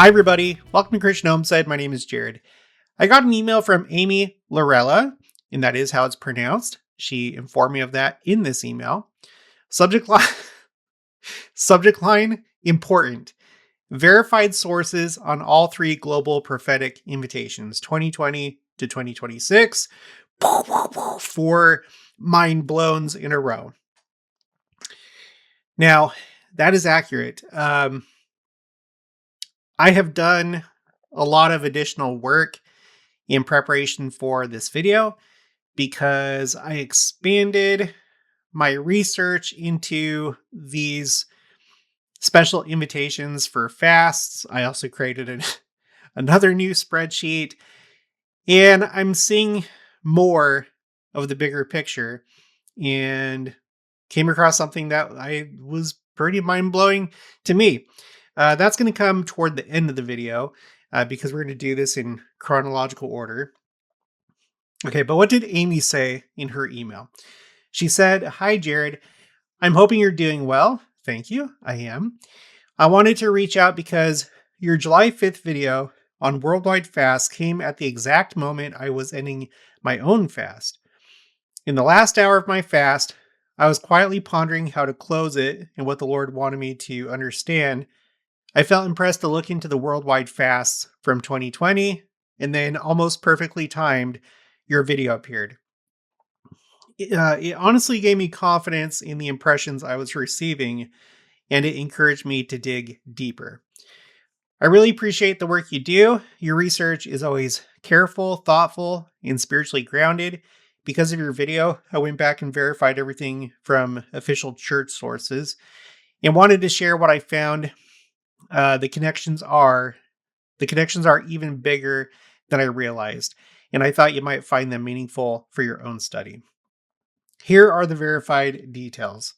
Hi, everybody. Welcome to Christian Homestead. My name is Jared. I got an email from Amy Lorella, and that is how it's pronounced. She informed me of that in this email. Subject line, subject line, important. Verified sources on all three global prophetic invitations, 2020 to 2026. 4 mind blowns in a row. Now, that is accurate. I have done a lot of additional work in preparation for this video because I expanded my research into these special invitations for fasts. I also created another new spreadsheet, and I'm seeing more of the bigger picture and came across something that I was pretty mind-blowing to me. That's going to come toward the end of the video because we're going to do this in chronological order. Okay, but what did Amy say in her email? She said, "Hi, Jared. I'm hoping you're doing well." Thank you. I am. "I wanted to reach out because your July 5th video on worldwide fast came at the exact moment I was ending my own fast. In the last hour of my fast, I was quietly pondering how to close it and what the Lord wanted me to understand. I felt impressed to look into the worldwide fasts from 2020, and then almost perfectly timed, your video appeared. It honestly gave me confidence in the impressions I was receiving, and it encouraged me to dig deeper. I really appreciate the work you do. Your research is always careful, thoughtful, and spiritually grounded. Because of your video, I went back and verified everything from official church sources and wanted to share what I found. The connections are even bigger than I realized, and I thought you might find them meaningful for your own study. Here are the verified details.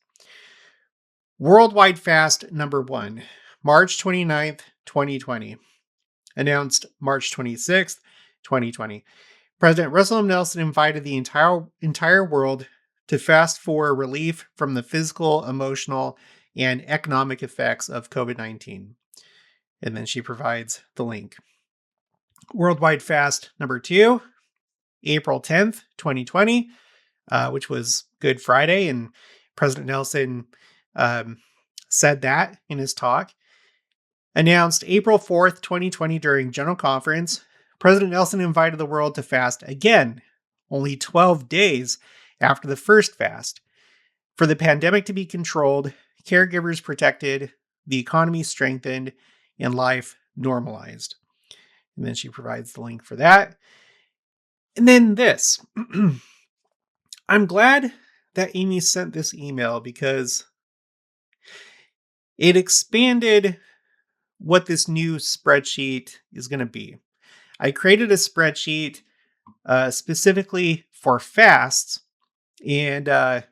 Worldwide fast number 1, March 29th, 2020. Announced March 26th, 2020. President Russell M. Nelson invited the entire world to fast for relief from the physical, emotional, and economic effects of COVID-19. And then she provides the link. Worldwide fast number 2, April 10th, 2020, which was Good Friday. And President Nelson said that in his talk. Announced April 4th, 2020 during General Conference. President Nelson invited the world to fast again, only 12 days after the first fast. For the pandemic to be controlled, caregivers protected, the economy strengthened, and life normalized. And then she provides the link for that. And then this. I'm glad that Amy sent this email because it expanded what this new spreadsheet is going to be. I created a spreadsheet specifically for fasts, and I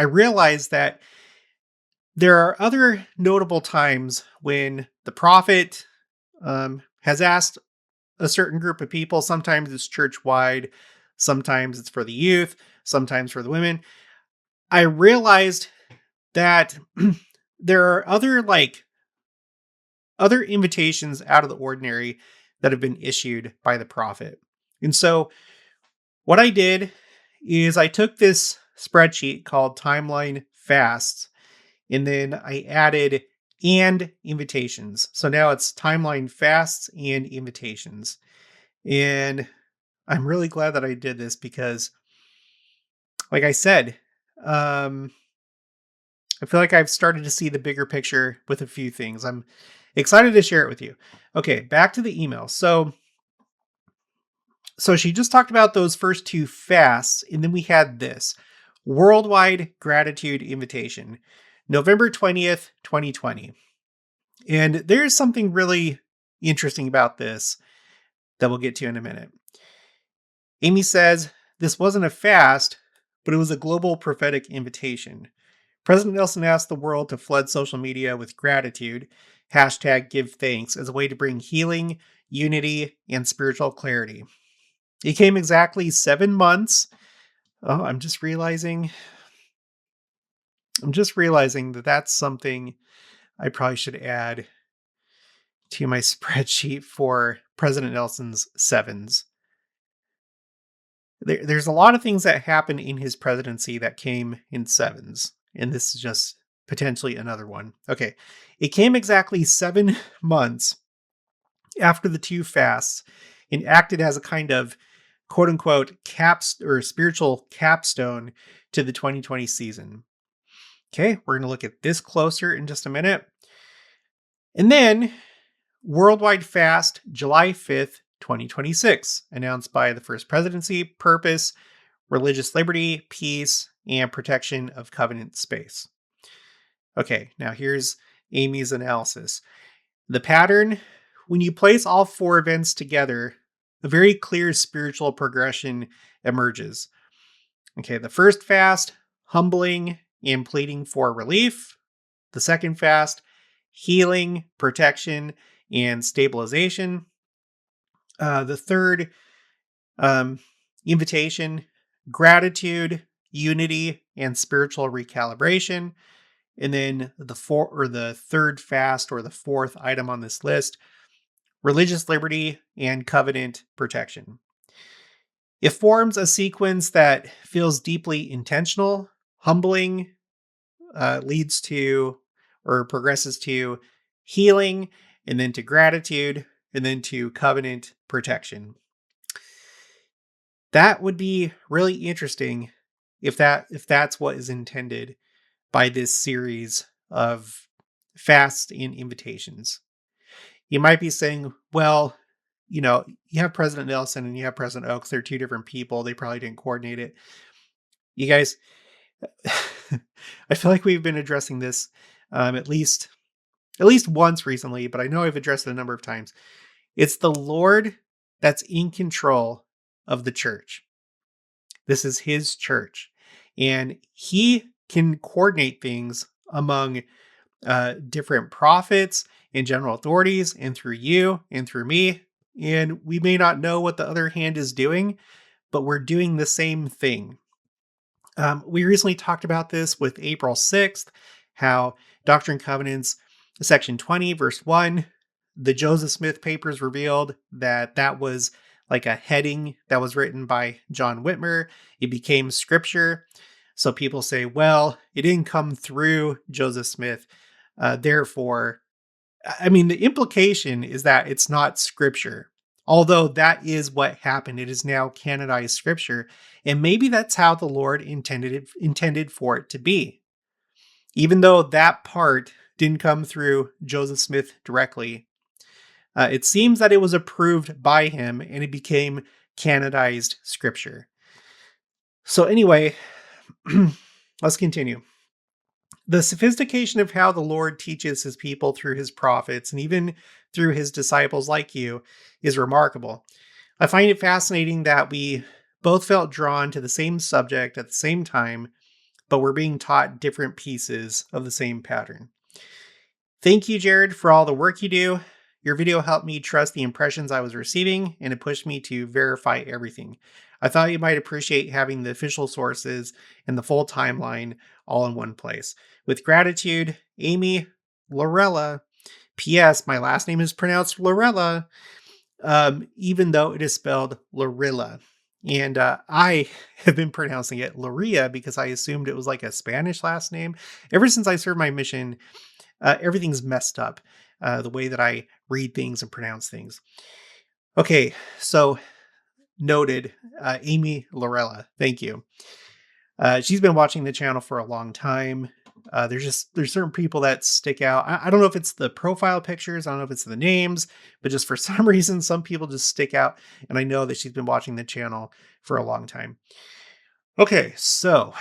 realized that there are other notable times when the prophet has asked a certain group of people. Sometimes it's church-wide, sometimes it's for the youth, sometimes for the women. I realized that there are other invitations out of the ordinary that have been issued by the prophet. And so what I did is I took this spreadsheet called Timeline Fasts, and then I added and invitations. So now it's Timeline Fasts and invitations. And I'm really glad that I did this because, like I said, I feel like I've started to see the bigger picture with a few things. I'm excited to share it with you. Okay, back to the email. So she just talked about those first 2 fasts, and then we had this worldwide gratitude invitation, November 20th, 2020. And there's something really interesting about this that we'll get to in a minute. Amy says this wasn't a fast, but it was a global prophetic invitation. President Nelson asked the world to flood social media with gratitude, #GiveThanks, as a way to bring healing, unity, and spiritual clarity. It came exactly 7 months. Oh, I'm just realizing that that's something I probably should add to my spreadsheet for President Nelson's sevens. There's a lot of things that happened in his presidency that came in sevens, and this is just potentially another one. Okay, it came exactly 7 months after the two fasts and acted as a kind of quote unquote caps or spiritual capstone to the 2020 season. Okay, we're going to look at this closer in just a minute. And then worldwide fast July 5th, 2026, announced by the first presidency, purpose, religious liberty, peace, and protection of covenant space. Okay, now here's Amy's analysis. The pattern, when you place all four events together, a very clear spiritual progression emerges. Okay, the first fast, humbling and pleading for relief. The second fast, healing, protection, and stabilization. The third, invitation, gratitude, unity, and spiritual recalibration. And then the third fast, or the fourth item on this list, religious liberty and covenant protection. It forms a sequence that feels deeply intentional. Humbling leads to or progresses to healing, and then to gratitude, and then to covenant protection. That would be really interesting if that's what is intended by this series of fasts and invitations. You might be saying, well, you have President Nelson and you have President Oaks. They're two different people. They probably didn't coordinate it. You guys, I feel like we've been addressing this at least once recently, but I know I've addressed it a number of times. It's the Lord that's in control of the church. This is his church, and he can coordinate things among different prophets and general authorities, and through you and through me. And we may not know what the other hand is doing, but we're doing the same thing. We recently talked about this with April 6th, how Doctrine and Covenants, section 20, verse 1, the Joseph Smith papers revealed that was like a heading that was written by John Whitmer. It became scripture. So people say, well, it didn't come through Joseph Smith. Therefore, the implication is that it's not scripture, although that is what happened. It is now canonized scripture, and maybe that's how the Lord intended for it to be. Even though that part didn't come through Joseph Smith directly, it seems that it was approved by him and it became canonized scripture. So anyway, let's continue. The sophistication of how the Lord teaches his people through his prophets and even through his disciples like you is remarkable. I find it fascinating that we both felt drawn to the same subject at the same time, but we're being taught different pieces of the same pattern. Thank you, Jared, for all the work you do. Your video helped me trust the impressions I was receiving, and it pushed me to verify everything. I thought you might appreciate having the official sources and the full timeline all in one place. With gratitude, Amy Lorella. P.S. My last name is pronounced Lorella, even though it is spelled Lorilla. And I have been pronouncing it Loria because I assumed it was like a Spanish last name. Ever since I served my mission, everything's messed up, the way that I read things and pronounce things. Okay, so noted, Amy Lorella. Thank you. She's been watching the channel for a long time. There's certain people that stick out. I don't know if it's the profile pictures, I don't know if it's the names, but just for some reason, some people just stick out. And I know that she's been watching the channel for a long time. Okay, so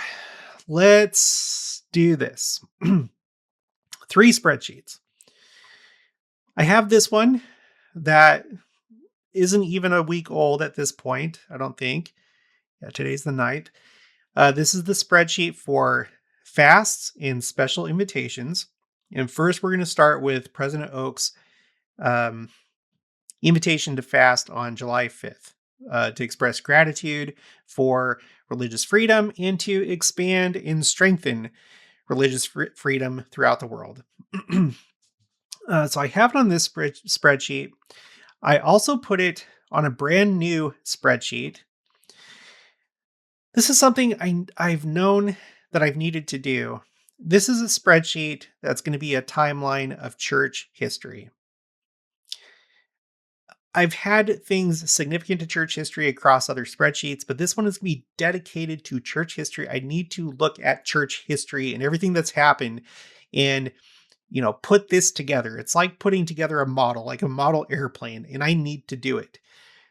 let's do this. 3 spreadsheets. I have this one that isn't even a week old at this point, I don't think. Yeah, today's the 9th. This is the spreadsheet for fasts and special invitations. And first, we're going to start with President Oaks' invitation to fast on July 5th to express gratitude for religious freedom and to expand and strengthen religious freedom throughout the world. So I have it on this spreadsheet. I also put it on a brand new spreadsheet. This is something I've known that I've needed to do. This is a spreadsheet that's going to be a timeline of church history. I've had things significant to church history across other spreadsheets, but this one is going to be dedicated to church history. I need to look at church history and everything that's happened and, put this together. It's like putting together a model, like a model airplane, and I need to do it.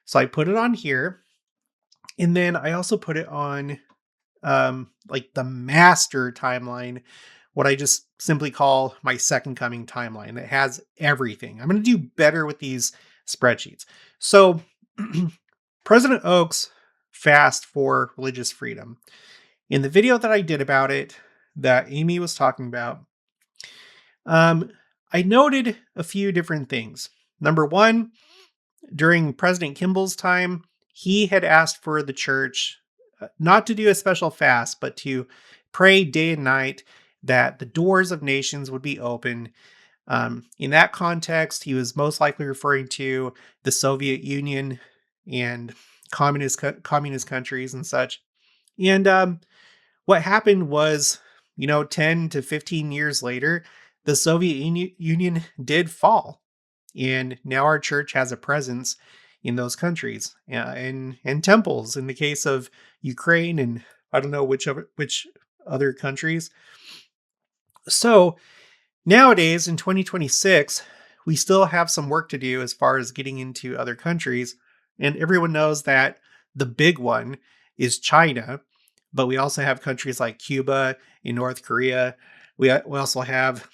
So I put it on here, and then I also put it on like the master timeline, what I just simply call my second coming timeline that has everything. I'm going to do better with these spreadsheets. So, President Oak's fast for religious freedom. In the video that I did about it, that Amy was talking about, I noted a few different things. Number one, during President Kimball's time, he had asked for the church not to do a special fast, but to pray day and night that the doors of nations would be open. In that context, he was most likely referring to the Soviet Union and communist countries and such. And what happened was, 10 to 15 years later, the Soviet Union did fall. And now our church has a presence in those countries and temples in the case of Ukraine and I don't know which other countries. So nowadays in 2026, we still have some work to do as far as getting into other countries. And everyone knows that the big one is China, but we also have countries like Cuba and North Korea. We also have,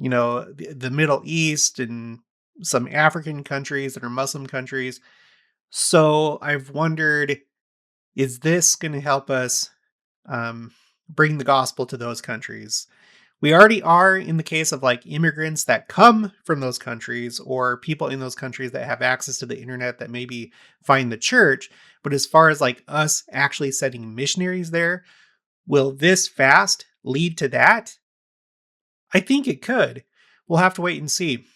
the Middle East and some African countries that are Muslim countries. So I've wondered, is this going to help us bring the gospel to those countries? We already are in the case of like immigrants that come from those countries or people in those countries that have access to the internet that maybe find the church. But as far as like us actually sending missionaries there, will this fast lead to that? I think it could. We'll have to wait and see.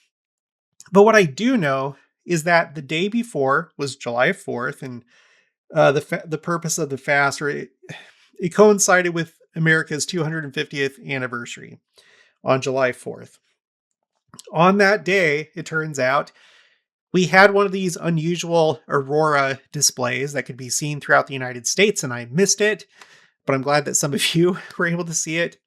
But what I do know is that the day before was July 4th, and the purpose of the fast, or it coincided with America's 250th anniversary on July 4th. On that day, it turns out, we had one of these unusual aurora displays that could be seen throughout the United States, and I missed it, but I'm glad that some of you were able to see it.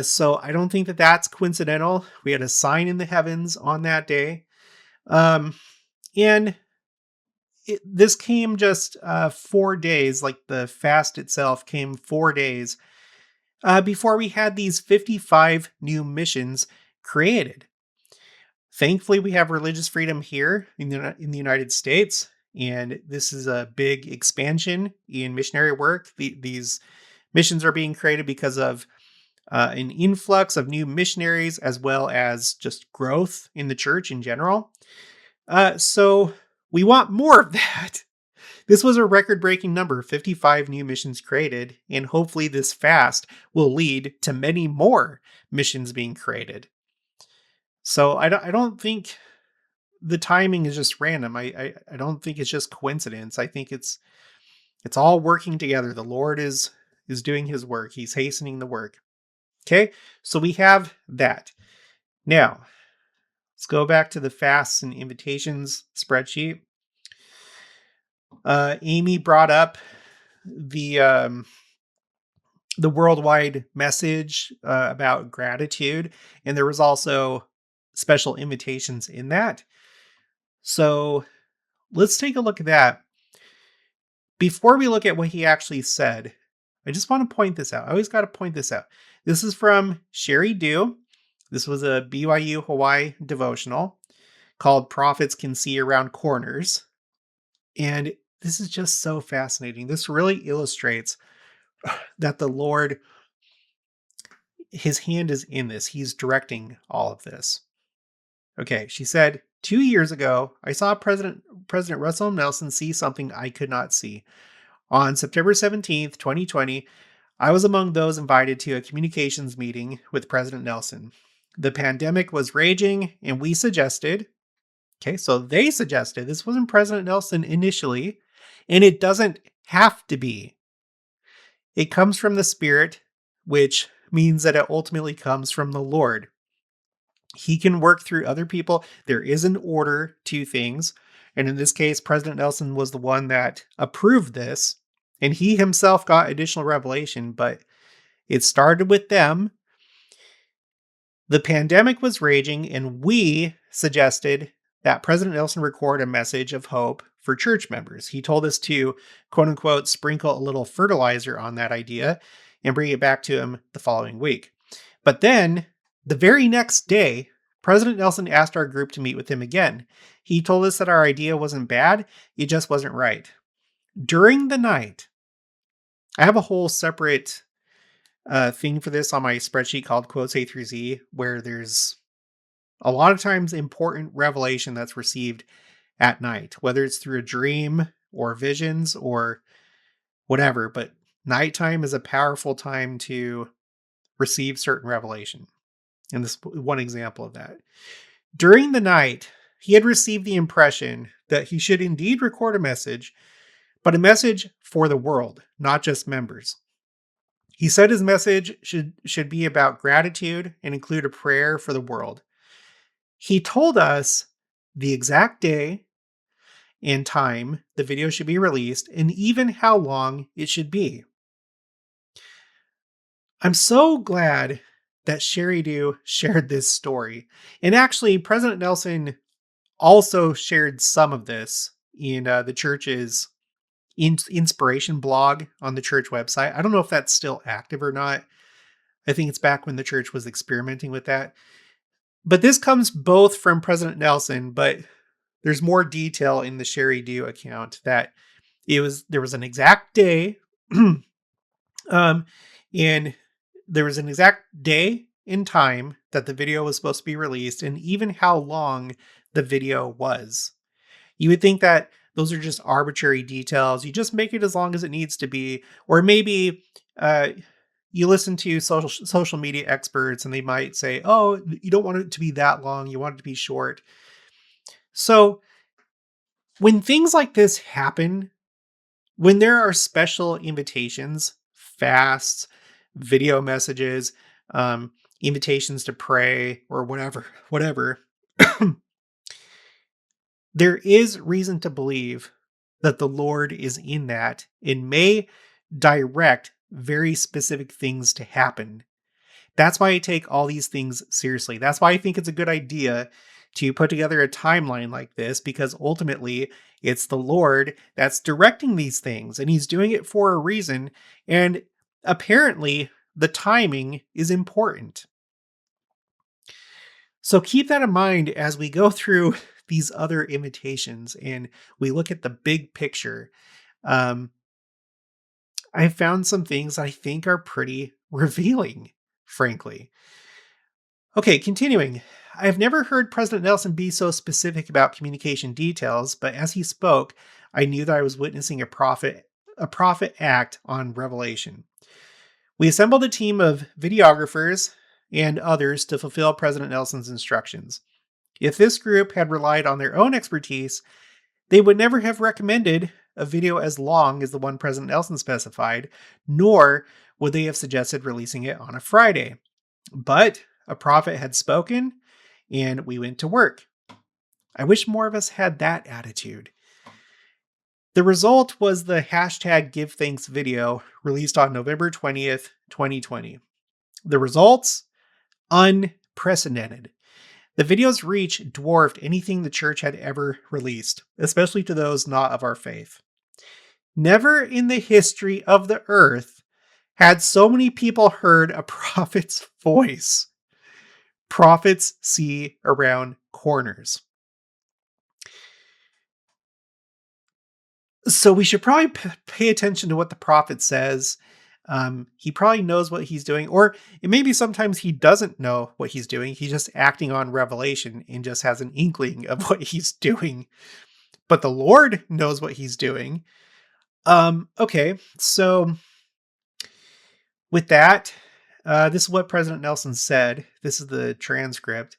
So I don't think that that's coincidental. We had a sign in the heavens on that day. And this came just 4 days, like the fast itself came 4 days before we had these 55 new missions created. Thankfully, we have religious freedom here in the United States, and this is a big expansion in missionary work. These missions are being created because of an influx of new missionaries as well as just growth in the church in general. So we want more of that. This was a record-breaking number, 55 new missions created, and hopefully this fast will lead to many more missions being created. So I don't think the timing is just random. I don't think it's just coincidence. I think it's all working together. The Lord is doing his work. He's hastening the work. Okay, so we have that. Now, let's go back to the fasts and invitations spreadsheet. Amy brought up the worldwide message about gratitude, and there was also special invitations in that. So let's take a look at that. Before we look at what he actually said, I just want to point this out. I always got to point this out. This is from Sheri L. This was a BYU Hawaii devotional called Prophets Can See Around Corners. And this is just so fascinating. This really illustrates that the Lord, his hand is in this. He's directing all of this. Okay, she said, 2 years ago, I saw President Russell Nelson see something I could not see. On September 17th, 2020, I was among those invited to a communications meeting with President Nelson. The pandemic was raging, and we suggested, okay, so they suggested, this wasn't President Nelson initially, and it doesn't have to be. It comes from the Spirit, which means that it ultimately comes from the Lord. He can work through other people. There is an order to things. And in this case, President Nelson was the one that approved this. And he himself got additional revelation, but it started with them. The pandemic was raging, and we suggested that President Nelson record a message of hope for church members. He told us to, quote unquote, sprinkle a little fertilizer on that idea and bring it back to him the following week. But then, the very next day, President Nelson asked our group to meet with him again. He told us that our idea wasn't bad, it just wasn't right. During the night, I have a whole separate thing for this on my spreadsheet called Quotes A through Z, where there's a lot of times important revelation that's received at night, whether it's through a dream or visions or whatever. But nighttime is a powerful time to receive certain revelation. And this one example of that. During the night, he had received the impression that he should indeed record a message, but a message for the world, not just members. He said his message should be about gratitude and include a prayer for the world. He told us the exact day and time the video should be released and even how long it should be. I'm so glad that Sheri L shared this story. And actually, President Nelson also shared some of this in the church's inspiration blog on the church website. I don't know if that's still active or not. I think it's back when the church was experimenting with that. But this comes both from President Nelson, but there's more detail in the Sheri L account that there was an exact day, and there was an exact day and time that the video was supposed to be released, and even how long the video was. You would think that those are just arbitrary details. You just make it as long as it needs to be, or maybe you listen to social media experts and they might say, oh, you don't want it to be that long. You want it to be short. So when things like this happen, when there are special invitations, fasts, video messages, invitations to pray or whatever, there is reason to believe that the Lord is in that and may direct very specific things to happen. That's why I take all these things seriously. That's why I think it's a good idea to put together a timeline like this, because ultimately it's the Lord that's directing these things and he's doing it for a reason. And apparently the timing is important. So keep that in mind as we go through these other invitations and we look at the big picture. I found some things I think are pretty revealing, frankly. Okay, continuing. I've never heard President Nelson be so specific about communication details, but as he spoke, I knew that I was witnessing a prophet act on revelation. We assembled a team of videographers and others to fulfill President Nelson's instructions. If this group had relied on their own expertise, they would never have recommended a video as long as the one President Nelson specified, nor would they have suggested releasing it on a Friday. But a prophet had spoken, and we went to work. I wish more of us had that attitude. The result was the hashtag Give Thanks video released on November 20th, 2020. The results? Unprecedented. The video's reach dwarfed anything the church had ever released, especially to those not of our faith. Never in the history of the earth had so many people heard a prophet's voice. Prophets see around corners. So we should probably pay attention to what the prophet says. He probably knows what he's doing, or it may be sometimes he doesn't know what he's doing. He's just acting on revelation and just has an inkling of what he's doing. But the Lord knows what he's doing. Okay, so with that, This is what President Nelson said. This is the transcript.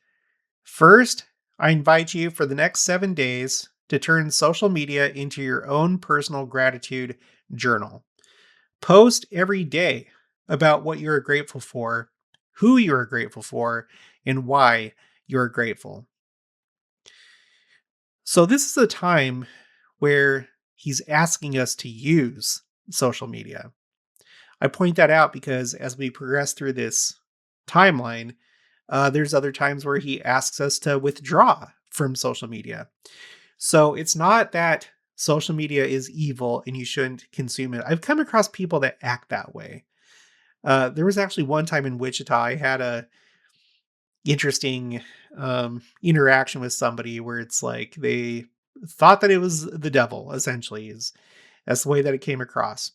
First, I invite you for the next 7 days to turn social media into your own personal gratitude journal. Post every day about what you're grateful for, who you're grateful for, and why you're grateful. So, this is a time where he's asking us to use social media. I point that out because as we progress through this timeline, there's other times where he asks us to withdraw from social media. So it's not that social media is evil and you shouldn't consume it. I've come across people that act that way. There was actually one time in Wichita, I had a interesting interaction with somebody where it's like they thought that it was the devil. Essentially, is that's the way that it came across.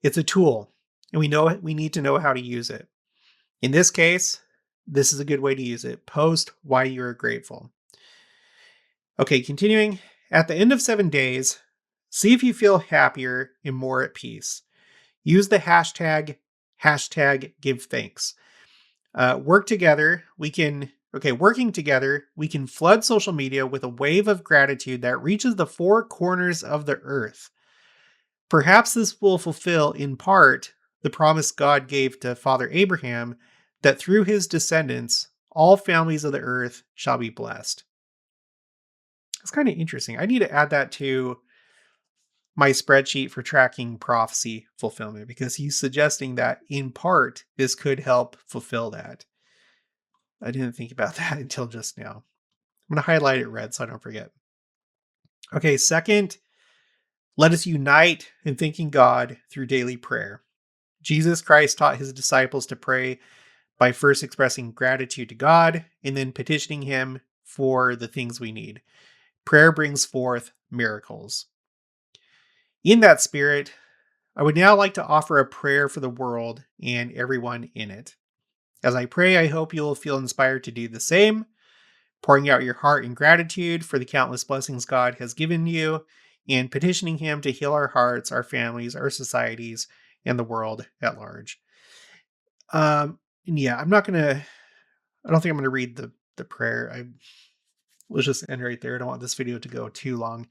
It's a tool, and we need to know how to use it. In this case, this is a good way to use it. Post why you're grateful. Okay, continuing. At the end of 7 days, see if you feel happier and more at peace. Use the hashtag give thanks. Working together, we can flood social media with a wave of gratitude that reaches the four corners of the earth. Perhaps this will fulfill, in part, the promise God gave to Father Abraham that through his descendants, all families of the earth shall be blessed. It's kind of interesting. I need to add that to my spreadsheet for tracking prophecy fulfillment because he's suggesting that in part this could help fulfill that. I didn't think about that until just now. I'm going to highlight it red so I don't forget. Okay, second, let us unite in thanking God through daily prayer. Jesus Christ taught his disciples to pray by first expressing gratitude to God and then petitioning him for the things we need. Prayer brings forth miracles. In that spirit, I would now like to offer a prayer for the world and everyone in it. As I pray, I hope you'll feel inspired to do the same, pouring out your heart in gratitude for the countless blessings God has given you and petitioning him to heal our hearts, our families, our societies, and the world at large. And yeah, I don't think I'm gonna read the prayer. Let's just end right there. I don't want this video to go too long.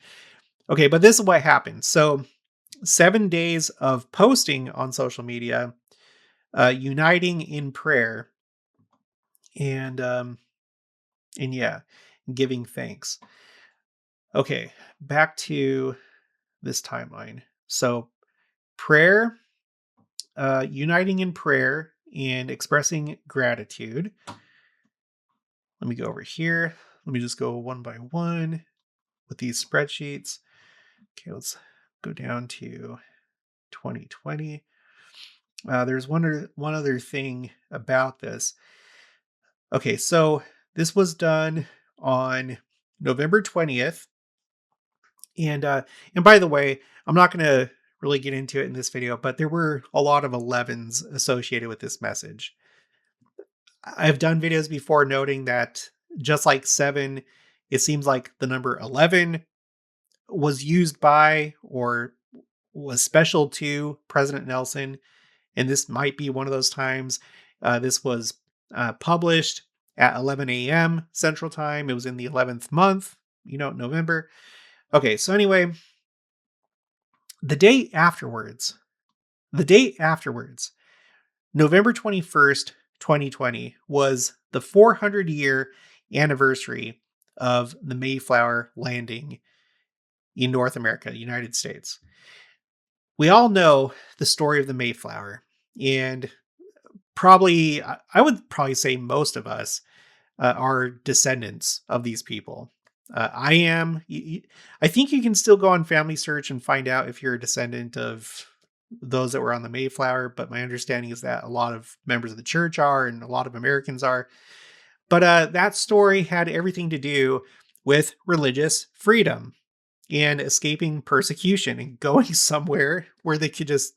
Okay, but this is what happened. So 7 days of posting on social media, uniting in prayer, and yeah, giving thanks. Okay, back to this timeline. So prayer, uniting in prayer and expressing gratitude. Let me go over here. Let me just go one by one with these spreadsheets. Okay, let's go down to 2020. There's one other thing about this. Okay, so this was done on November 20th. And by the way, I'm not going to really get into it in this video, but there were a lot of 11s associated with this message. I've done videos before noting that just like 7, it seems like the number 11 was used by or was special to President Nelson. And this might be one of those times. This was published at 11 a.m. Central Time. It was in the 11th month, November. Okay, so anyway, the date afterwards, November 21st, 2020, was the 400-year anniversary of the Mayflower landing in North America, United States. We all know the story of the Mayflower, and I would probably say most of us are descendants of these people. I am. I think you can still go on Family Search and find out if you're a descendant of those that were on the Mayflower, but my understanding is that a lot of members of the church are and a lot of Americans are. But that story had everything to do with religious freedom and escaping persecution and going somewhere where they could just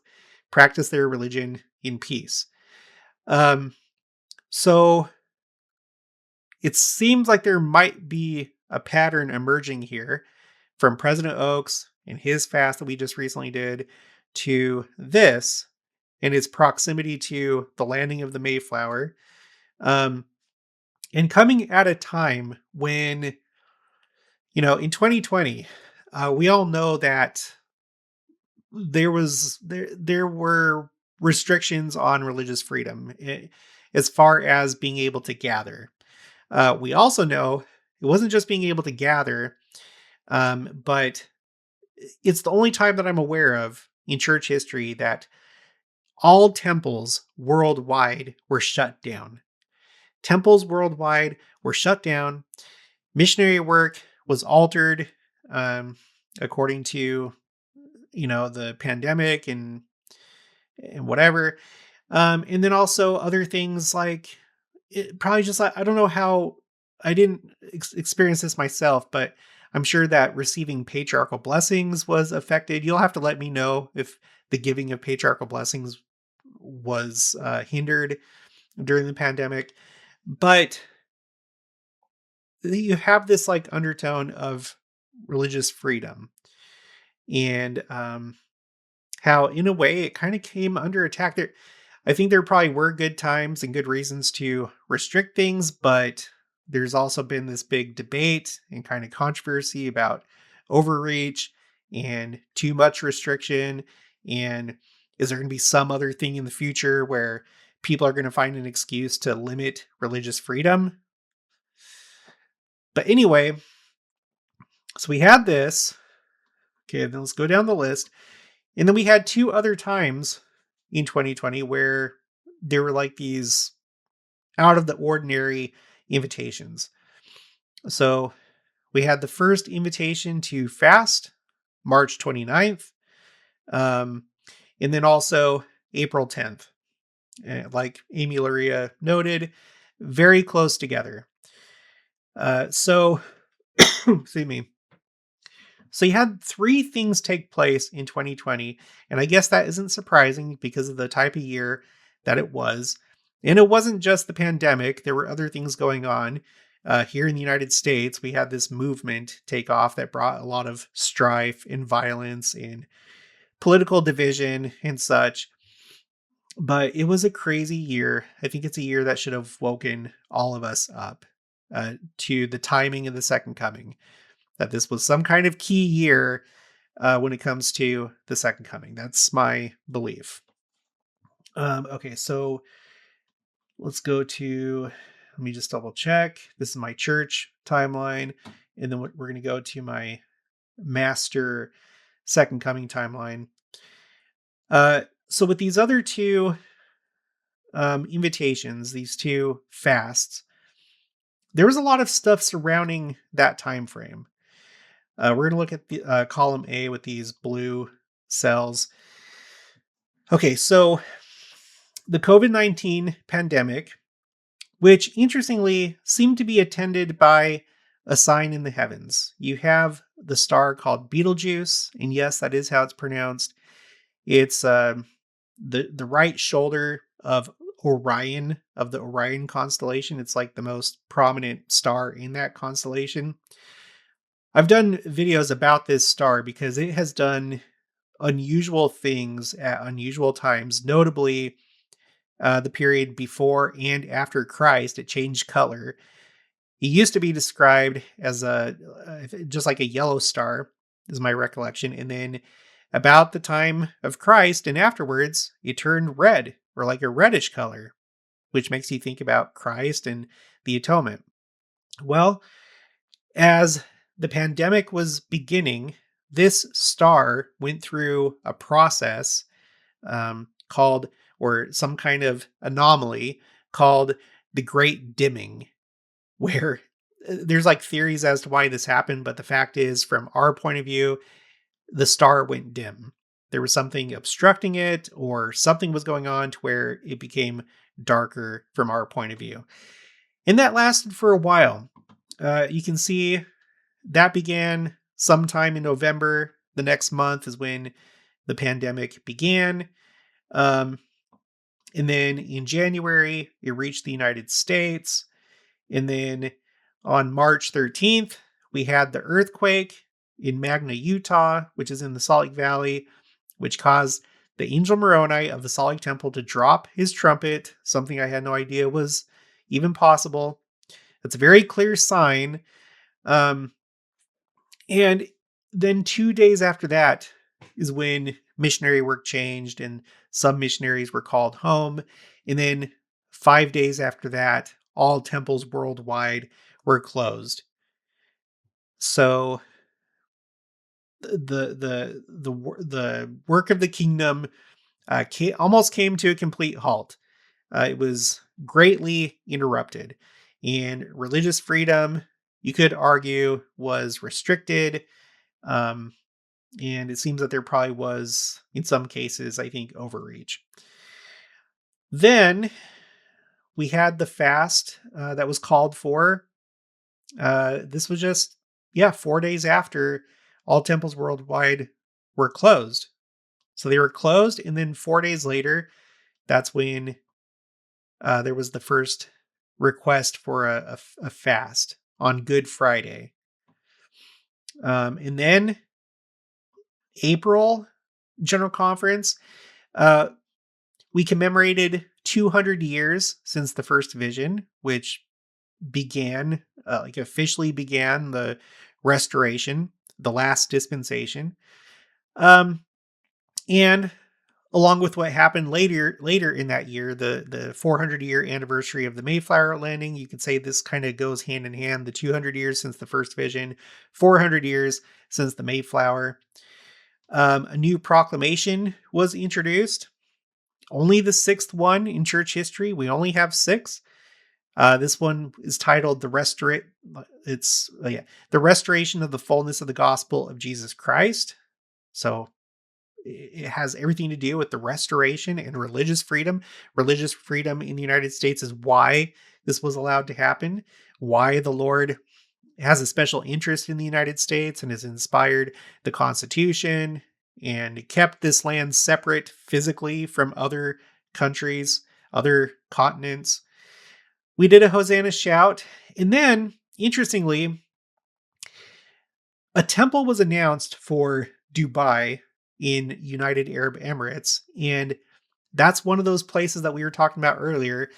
practice their religion in peace. So it seems like there might be a pattern emerging here from President Oaks and his fast that we just recently did to this. and its proximity to the landing of the Mayflower. Um, and coming at a time when, in 2020, we all know that there were restrictions on religious freedom, as far as being able to gather. We also know it wasn't just being able to gather, but it's the only time that I'm aware of in church history that all temples worldwide were shut down. Temples worldwide were shut down. Missionary work was altered, um, according to the pandemic and whatever. And then also other things like probably just like I don't know how I didn't experience this myself, but I'm sure that receiving patriarchal blessings was affected. You'll have to let me know if the giving of patriarchal blessings was hindered during the pandemic. But you have this like undertone of religious freedom and how in a way it kind of came under attack there. I think there probably were good times and good reasons to restrict things, but there's also been this big debate and kind of controversy about overreach and too much restriction. And is there going to be some other thing in the future where people are going to find an excuse to limit religious freedom? But anyway, so we had this. Okay, then let's go down the list. And then we had two other times in 2020 where there were like these out of the ordinary invitations. So we had the first invitation to fast, March 29th, um, and then also April 10th. Like Amy Luria noted, very close together. So, excuse me. So you had three things take place in 2020, and I guess that isn't surprising because of the type of year that it was. And it wasn't just the pandemic, there were other things going on. Here in the United States, we had this movement take off that brought a lot of strife and violence and political division and such. But it was a crazy year. I think it's a year that should have woken all of us up to the timing of the second coming, that this was some kind of key year when it comes to the second coming. That's my belief. Okay, so let's go to, let me just double check. This is my church timeline. And then we're going to go to my master second coming timeline. So with these other two invitations, these two fasts, there was a lot of stuff surrounding that time frame. We're going to look at the column A with these blue cells. Okay, so the COVID-19 pandemic, which interestingly seemed to be attended by a sign in the heavens. You have the star called Betelgeuse, and yes, that is how it's pronounced. It's the right shoulder of Orion, of the Orion constellation. It's like the most prominent star in that constellation. I've done videos about this star because it has done unusual things at unusual times, notably the period before and after Christ. It changed color. It used to be described as just like a yellow star, is my recollection. And then about the time of Christ and afterwards, it turned red, or like a reddish color, which makes you think about Christ and the atonement. Well, as the pandemic was beginning, this star went through a process called, or some kind of anomaly called the Great Dimming, where there's like theories as to why this happened, but the fact is, from our point of view, the star went dim. There was something obstructing it, or something was going on to where it became darker from our point of view. And that lasted for a while. You can see that began sometime in November. The next month is when the pandemic began. And then in January, it reached the United States. And then on March 13th, we had the earthquake in Magna, Utah, which is in the Salt Lake Valley, which caused the angel Moroni of the Salt Lake Temple to drop his trumpet, something I had no idea was even possible. That's a very clear sign. Um, and then 2 days after that is when missionary work changed and some missionaries were called home. And then 5 days after that, all temples worldwide were closed. So the work of the kingdom almost came to a complete halt. It was greatly interrupted, and religious freedom, you could argue, was restricted. Um, and it seems that there probably was, in some cases, I think, overreach. Then we had the fast that was called for. This was just, 4 days after all temples worldwide were closed. So they were closed, and then 4 days later, that's when there was the first request for a fast on Good Friday. And then April General Conference, uh, we commemorated 200 years since the first vision, which began, officially began the restoration, the last dispensation. Um, and along with what happened later in that year, the 400-year anniversary of the Mayflower landing, you could say this kind of goes hand in hand. The 200 years since the first vision, 400 years since the Mayflower. A new proclamation was introduced. Only the sixth one in church history. We only have six. This one is titled the restoration of the fullness of the gospel of Jesus Christ. So it has everything to do with the restoration and religious freedom. Religious freedom in the United States is why this was allowed to happen, why the Lord has a special interest in the United States and has inspired the Constitution and kept this land separate physically from other countries, other continents. We did a Hosanna shout. And then, interestingly, a temple was announced for Dubai in United Arab Emirates. And that's one of those places that we were talking about earlier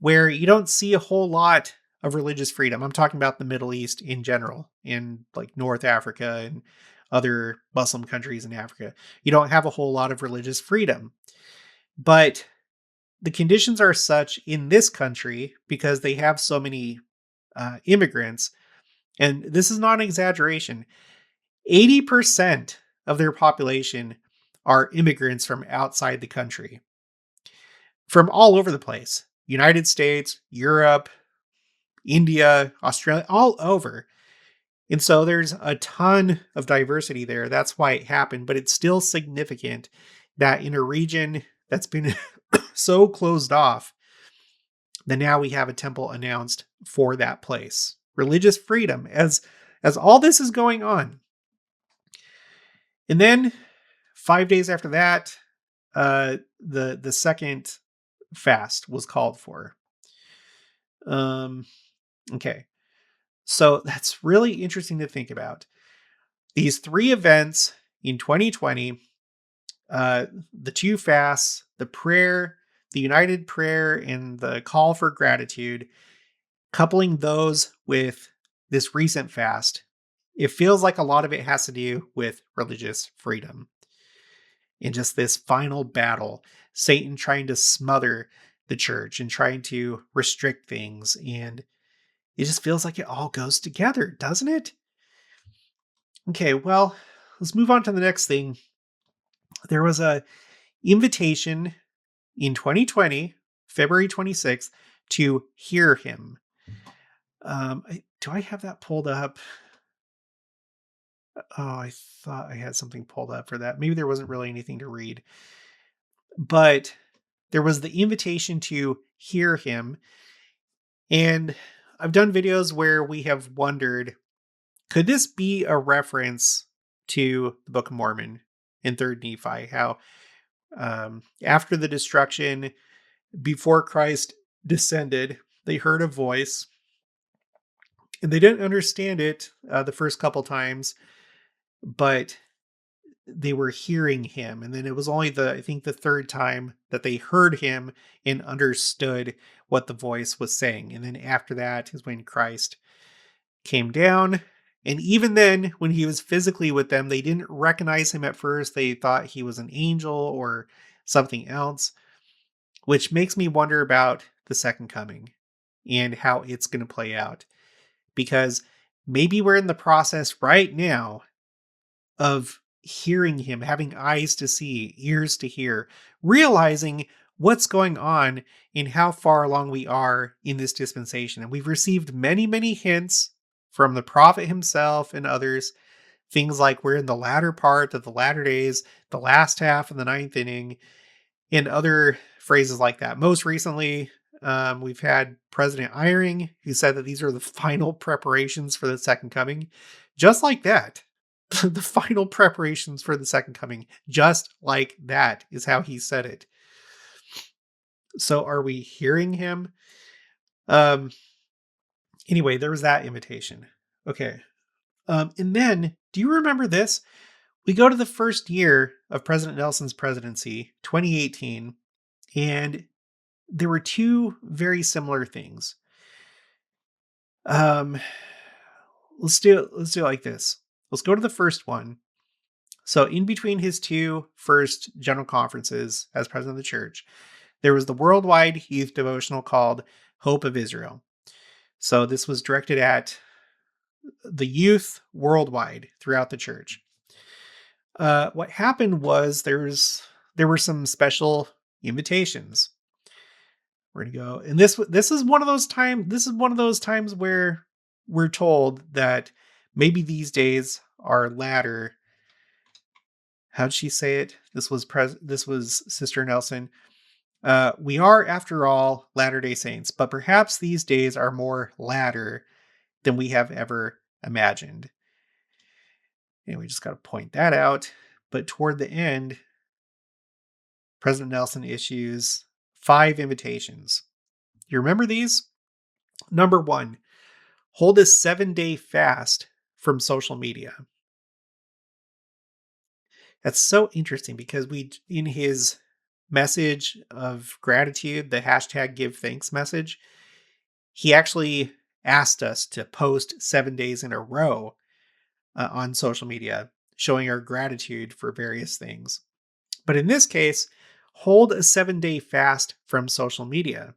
where you don't see a whole lot of religious freedom. I'm talking about the Middle East in general, in like North Africa and other Muslim countries in Africa. You don't have a whole lot of religious freedom. But the conditions are such in this country because they have so many immigrants. And this is not an exaggeration. 80% of their population are immigrants from outside the country, from all over the place. United States, Europe, India, Australia, all over. And so there's a ton of diversity there. That's why it happened, but it's still significant that in a region that's been so closed off, that now we have a temple announced for that place. Religious freedom as all this is going on. And then 5 days after that, the second fast was called for. Okay. So that's really interesting to think about. These three events in 2020, the two fasts, the prayer, the united prayer, and the call for gratitude, coupling those with this recent fast, it feels like a lot of it has to do with religious freedom. In just this final battle, Satan trying to smother the church and trying to restrict things. And it just feels like it all goes together, doesn't it? Okay, well, let's move on to the next thing. There was a invitation in 2020, February 26th, to hear him. Do I have that pulled up? Oh, I thought I had something pulled up for that. Maybe there wasn't really anything to read. But there was the invitation to hear him. And I've done videos where we have wondered, could this be a reference to the Book of Mormon in 3rd Nephi? How after the destruction, before Christ descended, they heard a voice and they didn't understand it the first couple times, but they were hearing him. And then it was only I think the third time that they heard him and understood what the voice was saying. And then after that is when Christ came down. And even then, when he was physically with them, they didn't recognize him at first. They thought he was an angel or something else, which makes me wonder about the second coming and how it's going to play out. Because maybe we're in the process right now of hearing him, having eyes to see, ears to hear, realizing what's going on and how far along we are in this dispensation. And we've received many, many hints from the prophet himself and others. Things like we're in the latter part of the latter days, the last half of the ninth inning, and other phrases like that. Most recently, we've had President Eyring, who said that these are the final preparations for the second coming. Just like that. The final preparations for the second coming. Just like that is how he said it. So are we hearing him? Um, anyway, there was that invitation. Okay. And then, do you remember this? We go to the first year of President Nelson's presidency, 2018, and there were two very similar things. Um, let's do it like this. Let's go to the first one. So in between his two first general conferences as president of the church, there was the worldwide youth devotional called Hope of Israel. So this was directed at the youth worldwide throughout the church. What happened was there were some special invitations. We're gonna go, and this is one of those times where we're told that maybe these days are latter. How'd she say it? This was Sister Nelson. We are, after all, Latter-day Saints, but perhaps these days are more latter than we have ever imagined. And we just got to point that out. But toward the end, President Nelson issues 5 invitations. You remember these? Number 1, hold a 7-day fast from social media. That's so interesting because in his message of gratitude, the hashtag give thanks message, he actually asked us to post 7 days in a row on social media, showing our gratitude for various things. But in this case, hold a 7-day fast from social media.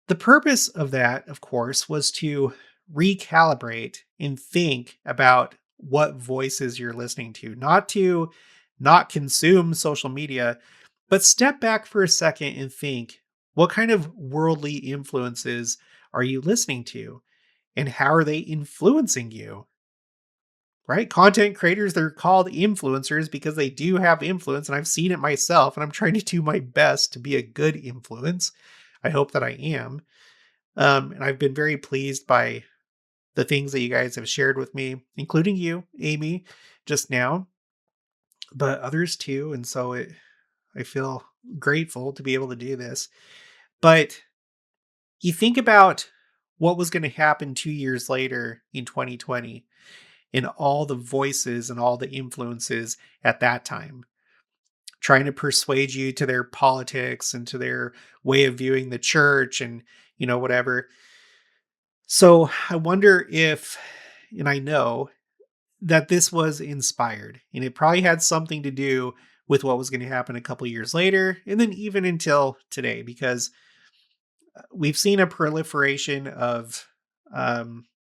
The purpose of that, of course, was to recalibrate and think about what voices you're listening to not consume social media, but step back for a second and think, what kind of worldly influences are you listening to? And how are they influencing you? Right? Content creators, they're called influencers because they do have influence, and I've seen it myself, and I'm trying to do my best to be a good influence. I hope that I am. And I've been very pleased by the things that you guys have shared with me, including you, Amy, just now, but others too. And so I feel grateful to be able to do this. But you think about what was going to happen 2 years later in 2020 and all the voices and all the influences at that time, trying to persuade you to their politics and to their way of viewing the church and, whatever. So I wonder if, and I know that this was inspired, and it probably had something to do with what was going to happen a couple years later, and then even until today, because we've seen a proliferation of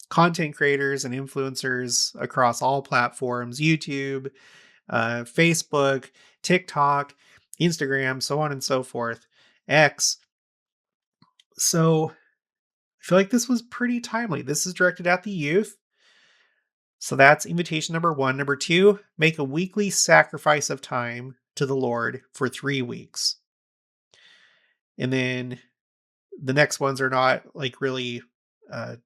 content creators and influencers across all platforms: YouTube, Facebook, TikTok, Instagram, so on and so forth, X. So I feel like this was pretty timely. This is directed at the youth. So that's invitation number 1. Number 2, make a weekly sacrifice of time to the Lord for 3 weeks. And then the next ones are not like really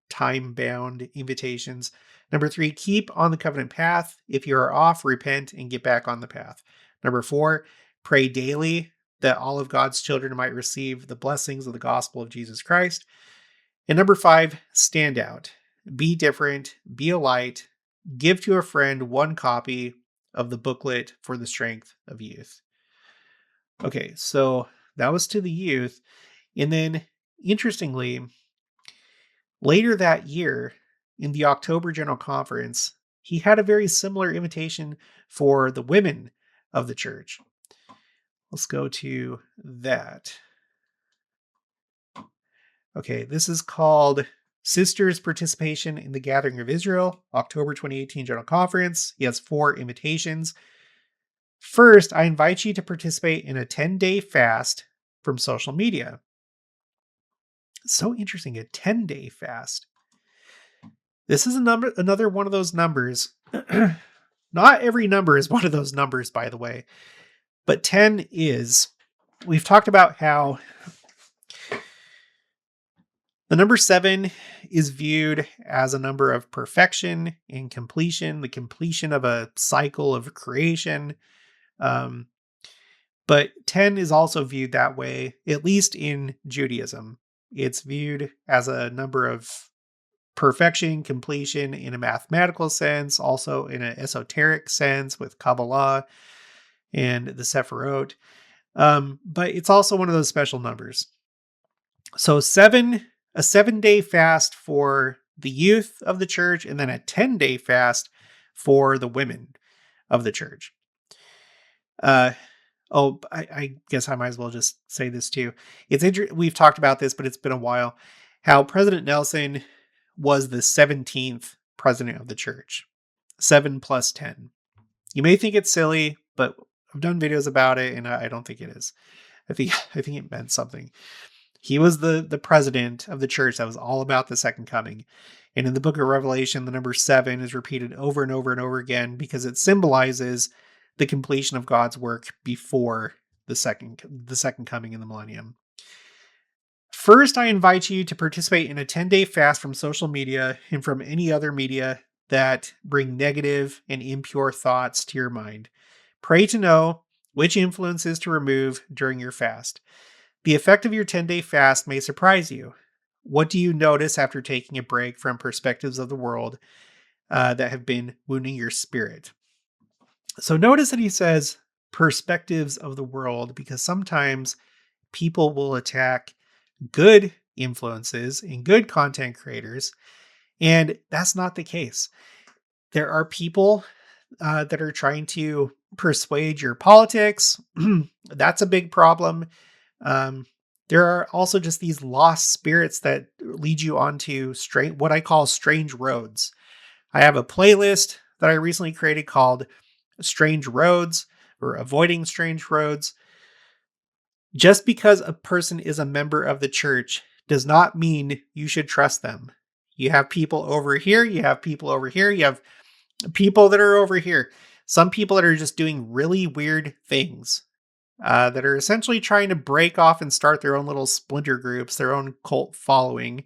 time bound invitations. Number 3, keep on the covenant path. If you are off, repent and get back on the path. Number 4, pray daily that all of God's children might receive the blessings of the gospel of Jesus Christ. And number 5, stand out. Be different, be a light, Give to a friend one copy of the booklet for the strength of youth. Okay, so that was to the youth. And then, interestingly, later that year, in the October General Conference, he had a very similar invitation for the women of the church. Let's go to that. Okay, this is called Sisters Participation in the Gathering of Israel, October 2018 General Conference. He has 4 invitations. First, I invite you to participate in a 10-day fast from social media. So interesting, a 10-day fast. This is another one of those numbers. Not every number is one of those numbers, by the way, but 10 is. We've talked about how the number 7 is viewed as a number of perfection and completion, the completion of a cycle of creation. But 10 is also viewed that way, at least in Judaism. It's viewed as a number of perfection, completion in a mathematical sense, also in an esoteric sense with Kabbalah and the Sephirot. But it's also one of those special numbers. So a 7-day fast for the youth of the church, and then a 10-day fast for the women of the church. I guess I might as well just say this too. We've talked about this, but it's been a while. How President Nelson was the 17th president of the church. 7 plus 10. You may think it's silly, but I've done videos about it, and I don't think it is. I think it meant something. He was the president of the church that was all about the second coming. And in the book of Revelation, the number 7 is repeated over and over and over again because it symbolizes the completion of God's work before the second coming in the millennium. First, I invite you to participate in a 10-day fast from social media and from any other media that bring negative and impure thoughts to your mind. Pray to know which influences to remove during your fast. The effect of your 10-day fast may surprise you. What do you notice after taking a break from perspectives of the world that have been wounding your spirit? So notice that he says perspectives of the world, because sometimes people will attack good influences and good content creators, and that's not the case. There are people that are trying to persuade your politics. That's a big problem. There are also just these lost spirits that lead you onto what I call strange roads. I have a playlist that I recently created called Strange Roads, or Avoiding Strange Roads. Just because a person is a member of the church does not mean you should trust them. You have people over here, you have people over here, you have people that are over here. Some people that are just doing really weird things that are essentially trying to break off and start their own little splinter groups, their own cult following.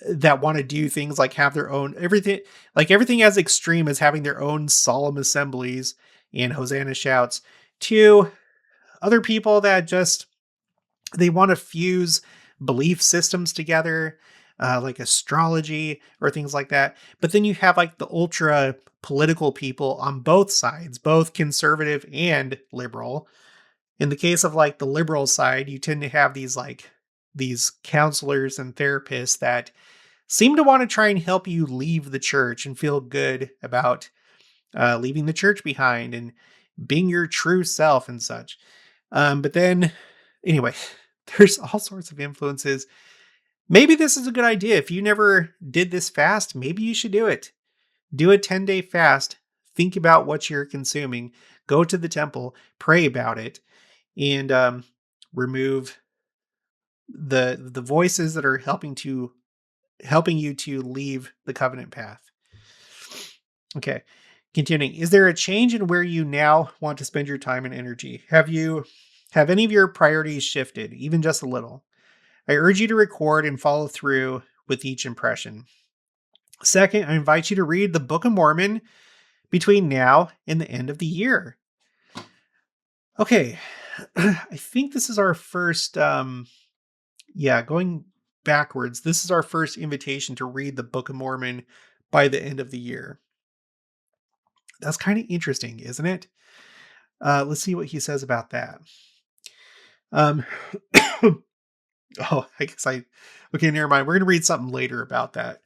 That want to do things like have their own everything as extreme as having their own solemn assemblies and Hosanna shouts, to other people that just they want to fuse belief systems together, like astrology or things like that. But then you have like the ultra political people on both sides, both conservative and liberal. In the case of like the liberal side, you tend to have these counselors and therapists that seem to want to try and help you leave the church and feel good about leaving the church behind and being your true self and such. But then, anyway, there's all sorts of influences. Maybe this is a good idea. If you never did this fast, maybe you should do it. Do a 10-day fast. Think about what you're consuming. Go to the temple, pray about it, and remove the voices that are helping you to leave the covenant path. Okay, continuing. Is there a change in where you now want to spend your time and energy? Have any of your priorities shifted, even just a little? I urge you to record and follow through with each impression. Second, I invite you to read the Book of Mormon between now and the end of the year. Okay, I think this is our first, going backwards, this is our first invitation to read the Book of Mormon by the end of the year. That's kind of interesting, isn't it? Let's see what he says about that. Um, I guess okay, never mind. We're going to read something later about that.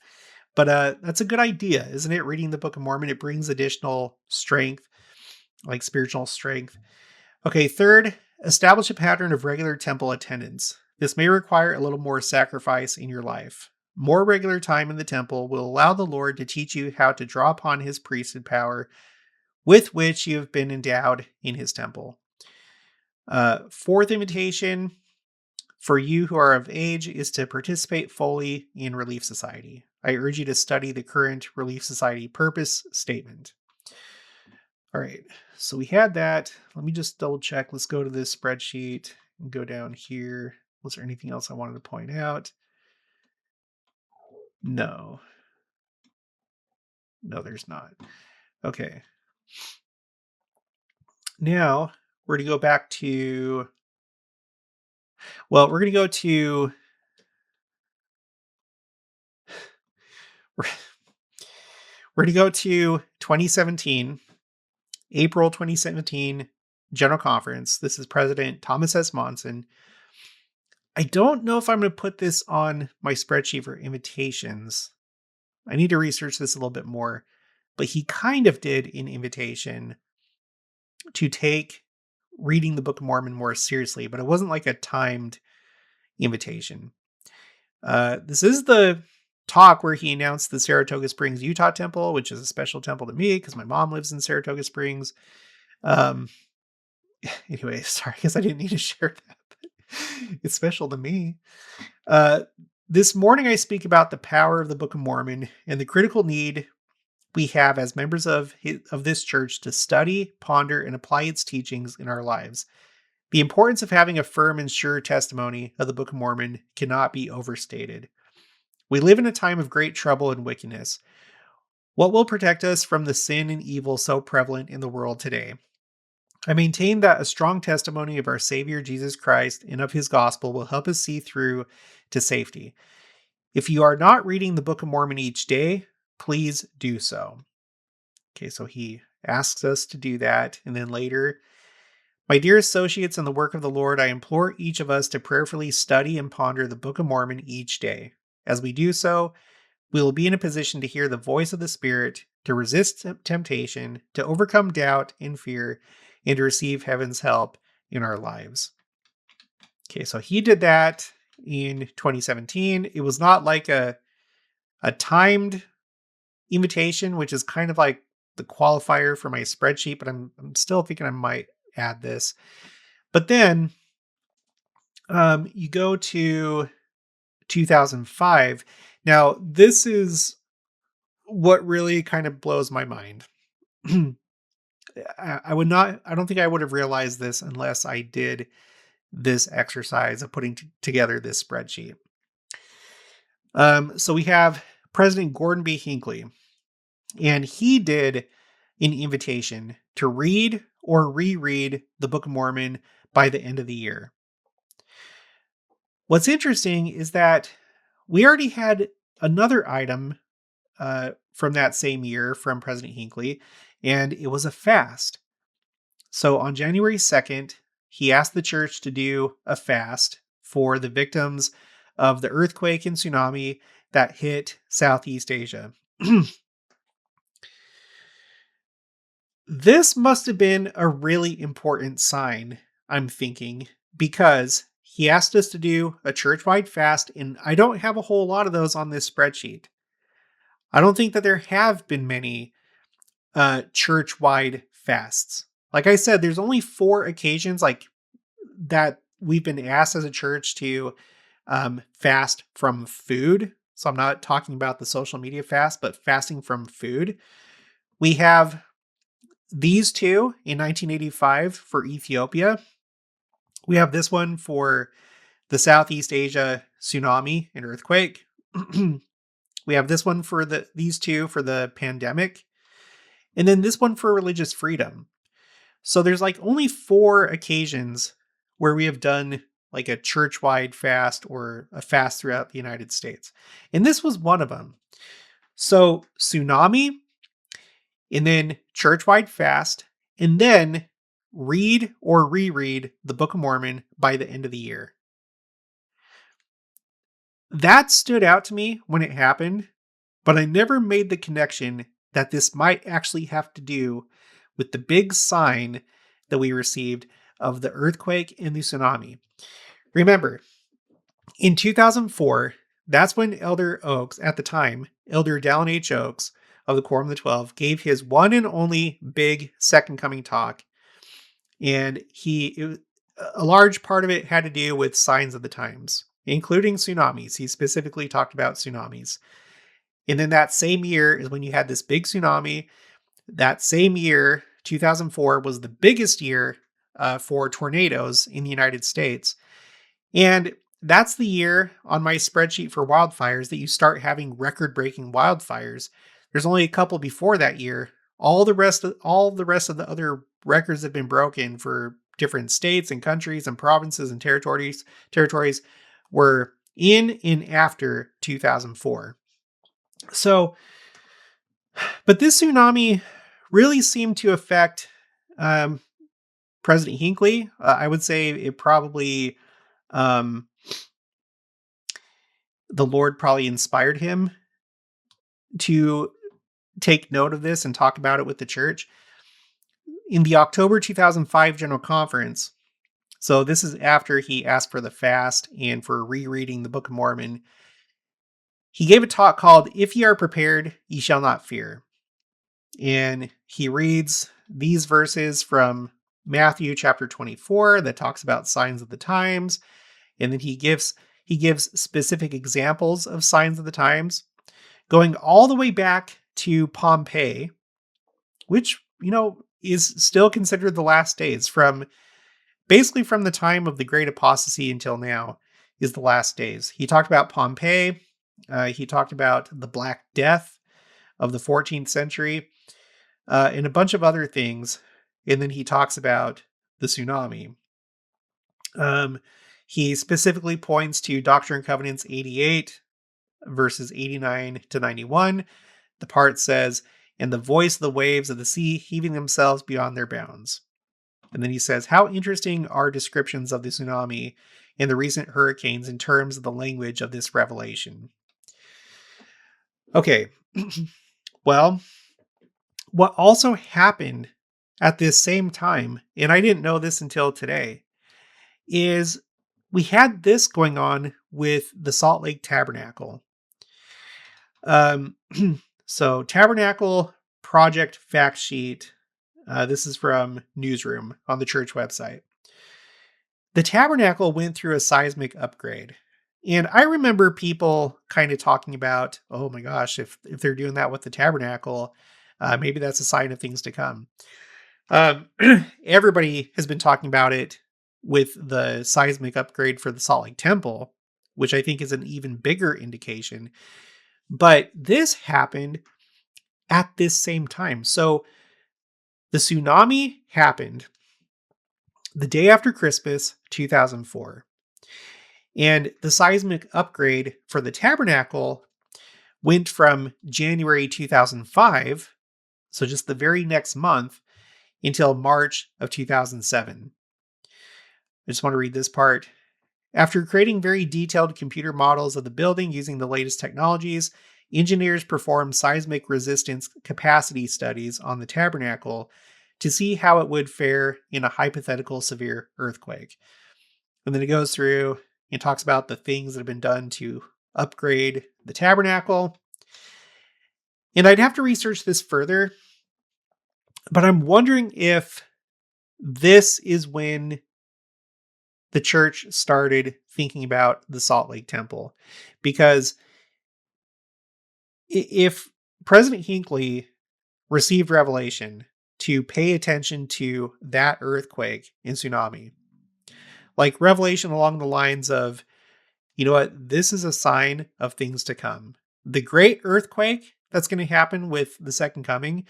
But that's a good idea, isn't it? Reading the Book of Mormon, it brings additional strength, like spiritual strength. Okay, third, establish a pattern of regular temple attendance. This may require a little more sacrifice in your life. More regular time in the temple will allow the Lord to teach you how to draw upon his priesthood power with which you have been endowed in his temple. Fourth invitation for you who are of age is to participate fully in Relief Society. I urge you to study the current Relief Society purpose statement. All right, so we had that. Let me just double check. Let's go to this spreadsheet and go down here. Was there anything else I wanted to point out? No, there's not. Okay. Now we're going to go back to, we're going to go to, we're going to go to 2017, April 2017 General Conference. This is President Thomas S. Monson. I don't know if I'm going to put this on my spreadsheet for invitations. I need to research this a little bit more, but he kind of did an invitation to take reading the Book of Mormon more seriously, but it wasn't like a timed invitation. This is the talk where he announced the Saratoga Springs, Utah temple, which is a special temple to me because my mom lives in Saratoga Springs. Anyway, sorry, I guess I didn't need to share that, but it's special to me. This morning I speak about the power of the Book of Mormon and the critical need we have as members of this church to study, ponder, and apply its teachings in our lives. The importance of having a firm and sure testimony of the Book of Mormon cannot be overstated. We live in a time of great trouble and wickedness. What will protect us from the sin and evil so prevalent in the world today? I maintain that a strong testimony of our Savior Jesus Christ and of his gospel will help us see through to safety. If you are not reading the Book of Mormon each day, please do so. Okay, so he asks us to do that. And then later, my dear associates in the work of the Lord, I implore each of us to prayerfully study and ponder the Book of Mormon each day. As we do so, we will be in a position to hear the voice of the Spirit, to resist temptation, to overcome doubt and fear, and to receive heaven's help in our lives. Okay, so he did that in 2017. It was not like a timed invitation, which is kind of like the qualifier for my spreadsheet, but I'm still thinking I might add this. But then you go to 2005. Now, this is what really kind of blows my mind. I don't think I would have realized this unless I did this exercise of putting together this spreadsheet. So we have President Gordon B. Hinckley, and he did an invitation to read or reread the Book of Mormon by the end of the year. What's interesting is that we already had another item from that same year from President Hinckley, and it was a fast. So on January 2nd, he asked the church to do a fast for the victims of the earthquake and tsunami that hit Southeast Asia. This must have been a really important sign, I'm thinking, because he asked us to do a church-wide fast, and I don't have a whole lot of those on this spreadsheet. I don't think that there have been many church-wide fasts. Like I said, there's only 4 occasions like that we've been asked as a church to fast from food. So I'm not talking about the social media fast, but fasting from food. We have these 2 in 1985 for Ethiopia. We have this one for the Southeast Asia tsunami and earthquake. We have this one for these 2 for the pandemic. And then this one for religious freedom. So there's like only 4 occasions where we have done like a church-wide fast or a fast throughout the United States. And this was one of them. So, tsunami, and then churchwide fast, and then read or reread the Book of Mormon by the end of the year. That stood out to me when it happened, but I never made the connection that this might actually have to do with the big sign that we received of the earthquake and the tsunami. Remember, in 2004, that's when Elder Oaks, at the time, Elder Dallin H. Oaks of the Quorum of the 12, gave his one and only big second coming talk. And a large part of it had to do with signs of the times, including tsunamis. He specifically talked about tsunamis. And then that same year is when you had this big tsunami. That same year, 2004, was the biggest year for tornadoes in the United States. And that's the year on my spreadsheet for wildfires that you start having record-breaking wildfires. There's only a couple before that year. All the rest of the other records have been broken for different states and countries and provinces and territories were in and after 2004. So, but this tsunami really seemed to affect President Hinckley. I would say it probably, the Lord probably inspired him to take note of this and talk about it with the church. In the October 2005 General Conference, so this is after he asked for the fast and for rereading the Book of Mormon, he gave a talk called "If Ye Are Prepared, Ye Shall Not Fear." And he reads these verses from Matthew chapter 24 that talks about signs of the times. And then he gives specific examples of signs of the times, going all the way back to Pompeii, which, is still considered the last days, from basically from the time of the Great Apostasy until now is the last days. He talked about Pompeii. He talked about the Black Death of the 14th century, and a bunch of other things. And then he talks about the tsunami. He specifically points to Doctrine and Covenants 88, verses 89 to 91. The part says, "And the voice of the waves of the sea heaving themselves beyond their bounds." And then he says, "How interesting are descriptions of the tsunami and the recent hurricanes in terms of the language of this revelation." Okay, well, what also happened at this same time, and I didn't know this until today, is we had this going on with the Salt Lake Tabernacle. So Tabernacle Project Fact Sheet. This is from Newsroom on the church website. The Tabernacle went through a seismic upgrade. And I remember people kind of talking about, oh my gosh, if they're doing that with the Tabernacle, maybe that's a sign of things to come. Everybody has been talking about it with the seismic upgrade for the Salt Lake Temple, which I think is an even bigger indication. But this happened at this same time. So the tsunami happened the day after Christmas, 2004. And the seismic upgrade for the Tabernacle went from January 2005, so just the very next month, until March of 2007. I just want to read this part. After creating very detailed computer models of the building using the latest technologies, engineers performed seismic resistance capacity studies on the Tabernacle to see how it would fare in a hypothetical severe earthquake. And then it goes through and talks about the things that have been done to upgrade the Tabernacle. And I'd have to research this further, but I'm wondering if this is when the church started thinking about the Salt Lake Temple. Because if President Hinckley received revelation to pay attention to that earthquake and tsunami, like revelation along the lines of, you know what, this is a sign of things to come. The great earthquake that's going to happen with the second coming,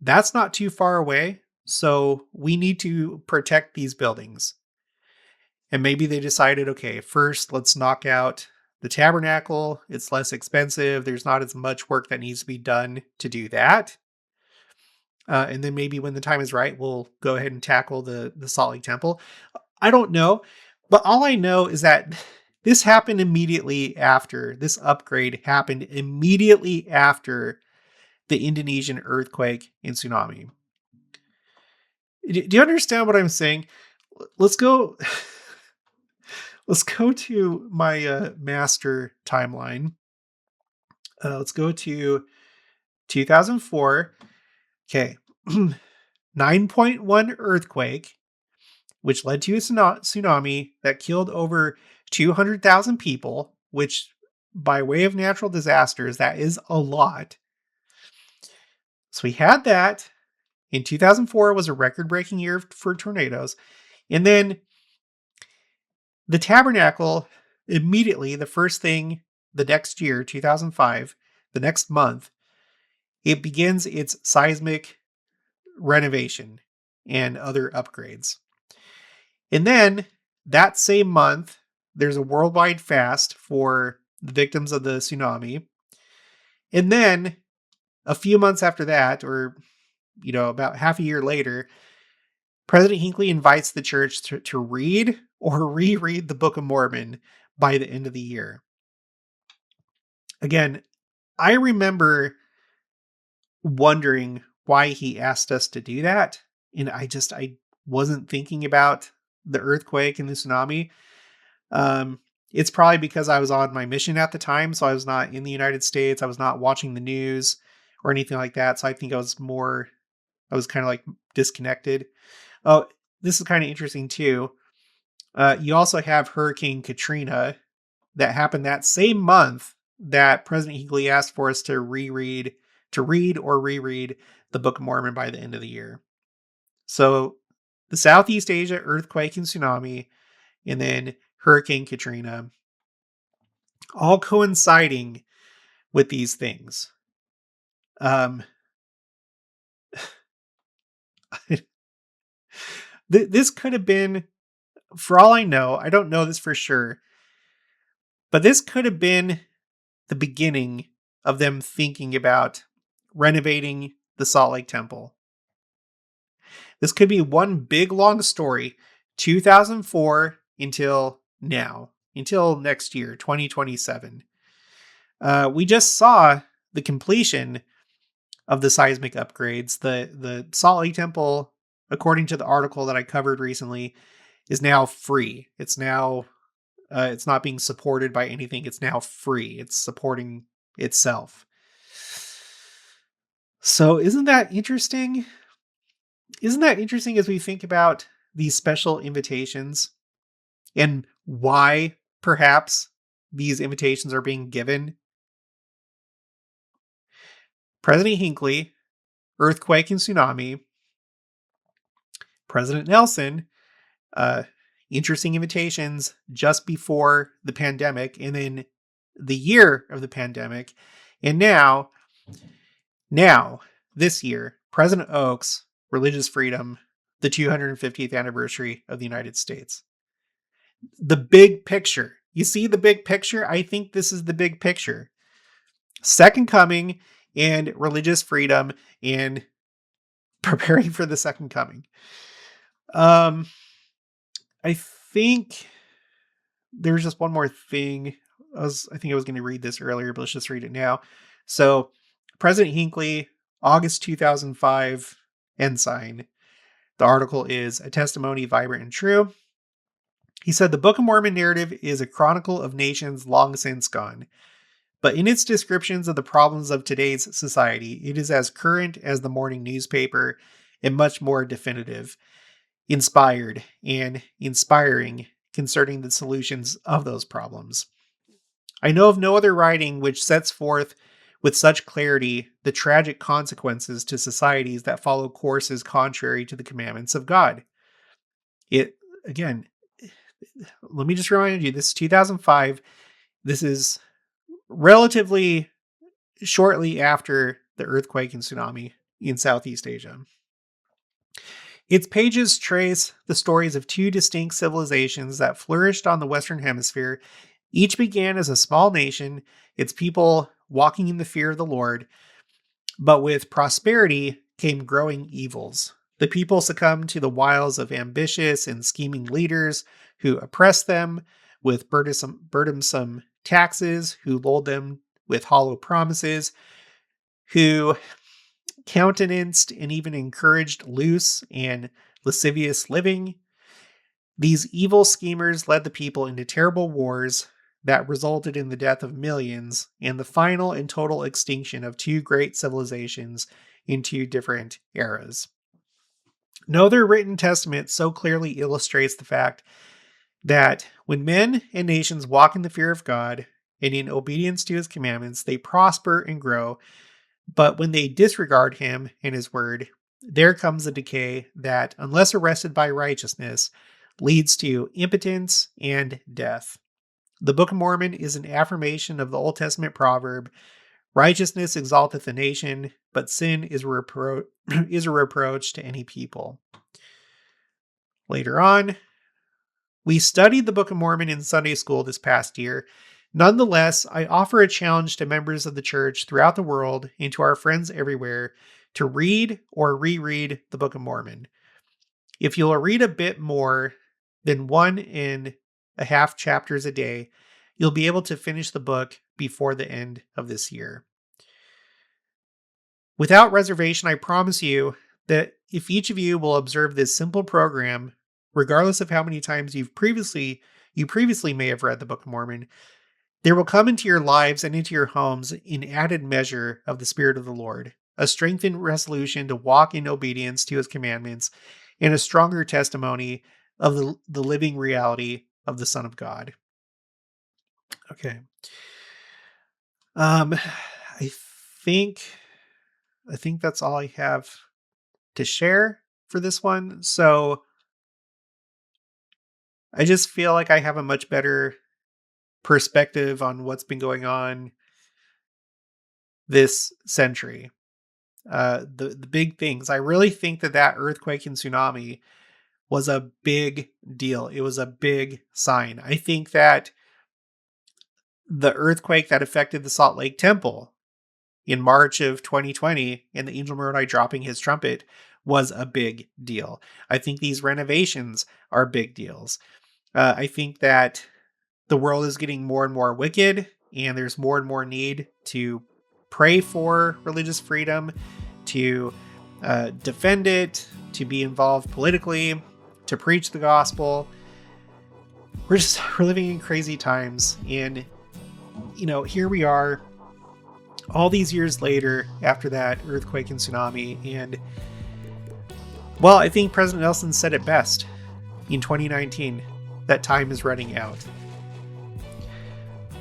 that's not too far away. So we need to protect these buildings. And maybe they decided, okay, first let's knock out the tabernacle. It's less expensive. There's not as much work that needs to be done to do that. And then maybe when the time is right, we'll go ahead and tackle the Salt Lake Temple. I don't know, but all I know is that this happened immediately after, this upgrade happened immediately after the Indonesian earthquake and tsunami. Do you understand what I'm saying? Let's go. Let's go to my master timeline. Let's go to 2004. Okay. 9.1 earthquake, which led to a tsunami that killed over 200,000 people, which by way of natural disasters, that is a lot. So we had that. In 2004 was a record-breaking year for tornadoes. And then the tabernacle, immediately, the first thing, the next year, 2005, the next month, it begins its seismic renovation and other upgrades. And then that same month, there's a worldwide fast for the victims of the tsunami. And then a few months after that, or about half a year later, President Hinckley invites the church to read or reread the Book of Mormon by the end of the year. Again, I remember wondering why he asked us to do that. And I wasn't thinking about the earthquake and the tsunami. It's probably because I was on my mission at the time. So I was not in the United States. I was not watching the news or anything like that. So I think I was kind of like disconnected. Oh, this is kind of interesting too. You also have Hurricane Katrina that happened that same month that President Hinckley asked for us to read or reread the Book of Mormon by the end of the year. So the Southeast Asia earthquake and tsunami, and then Hurricane Katrina, all coinciding with these things. This could have been, for all I know, I don't know this for sure, but this could have been the beginning of them thinking about renovating the Salt Lake Temple. This could be one big long story, 2004 until now, until next year, 2027. We just saw the completion of the seismic upgrades. The Salt Lake Temple, according to the article that I covered recently, is now free. It's now, it's not being supported by anything. It's now free. It's supporting itself. So isn't that interesting? Isn't that interesting as we think about these special invitations and why perhaps these invitations are being given? President Hinckley, earthquake and tsunami. President Nelson, interesting invitations just before the pandemic, and then the year of the pandemic. And now, this year, President Oaks, religious freedom, the 250th anniversary of the United States. The big picture. You see the big picture? I think this is the big picture. Second coming and religious freedom and preparing for the second coming. I think there's just one more thing. I think I was going to read this earlier, but let's just read it now. So, President Hinckley, August 2005, Ensign. The article is A Testimony Vibrant and True. He said, the Book of Mormon narrative is a chronicle of nations long since gone. But in its descriptions of the problems of today's society, it is as current as the morning newspaper and much more definitive, inspired, and inspiring concerning the solutions of those problems. I know of no other writing which sets forth with such clarity the tragic consequences to societies that follow courses contrary to the commandments of God. Again, let me just remind you, this is 2005. This is relatively shortly after the earthquake and tsunami in Southeast Asia. Its pages trace the stories of two distinct civilizations that flourished on the Western Hemisphere Each began as a small nation, its people walking in the fear of the Lord, but with prosperity came growing evils. The people succumbed to the wiles of ambitious and scheming leaders who oppressed them with burdensome taxes, who lulled them with hollow promises, who countenanced and even encouraged loose and lascivious living. These evil schemers led the people into terrible wars that resulted in the death of millions and the final and total extinction of two great civilizations in two different eras. No other written testament so clearly illustrates the fact that when men and nations walk in the fear of God and in obedience to his commandments, they prosper and grow. But when they disregard him and his word, there comes a decay that, unless arrested by righteousness, leads to impotence and death. The Book of Mormon is an affirmation of the Old Testament proverb, righteousness exalteth a nation, but sin is is a reproach to any people. Later on, we studied the Book of Mormon in Sunday school this past year. Nonetheless, I offer a challenge to members of the church throughout the world and to our friends everywhere to read or reread the Book of Mormon. If you'll read a bit more than 1.5 chapters a day, you'll be able to finish the book before the end of this year. Without reservation, I promise you that if each of you will observe this simple program, regardless of how many times you previously may have read the Book of Mormon, there will come into your lives and into your homes an added measure of the Spirit of the Lord, a strengthened resolution to walk in obedience to his commandments, and a stronger testimony of the living reality of the Son of God. Okay. I think that's all I have to share for this one. So I just feel like I have a much better perspective on what's been going on this century. The big things. I really think that earthquake and tsunami was a big deal. It was a big sign. I think that the earthquake that affected the Salt Lake Temple in March of 2020 and the Angel Moroni dropping his trumpet was a big deal. I think these renovations are big deals. I think that the world is getting more and more wicked, and there's more and more need to pray for religious freedom, to defend it, to be involved politically, to preach the gospel. We're living in crazy times, and here we are all these years later after that earthquake and tsunami. And well, I think President Nelson said it best in 2019, that time is running out.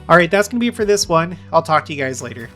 All right, that's going to be it for this one. I'll talk to you guys later.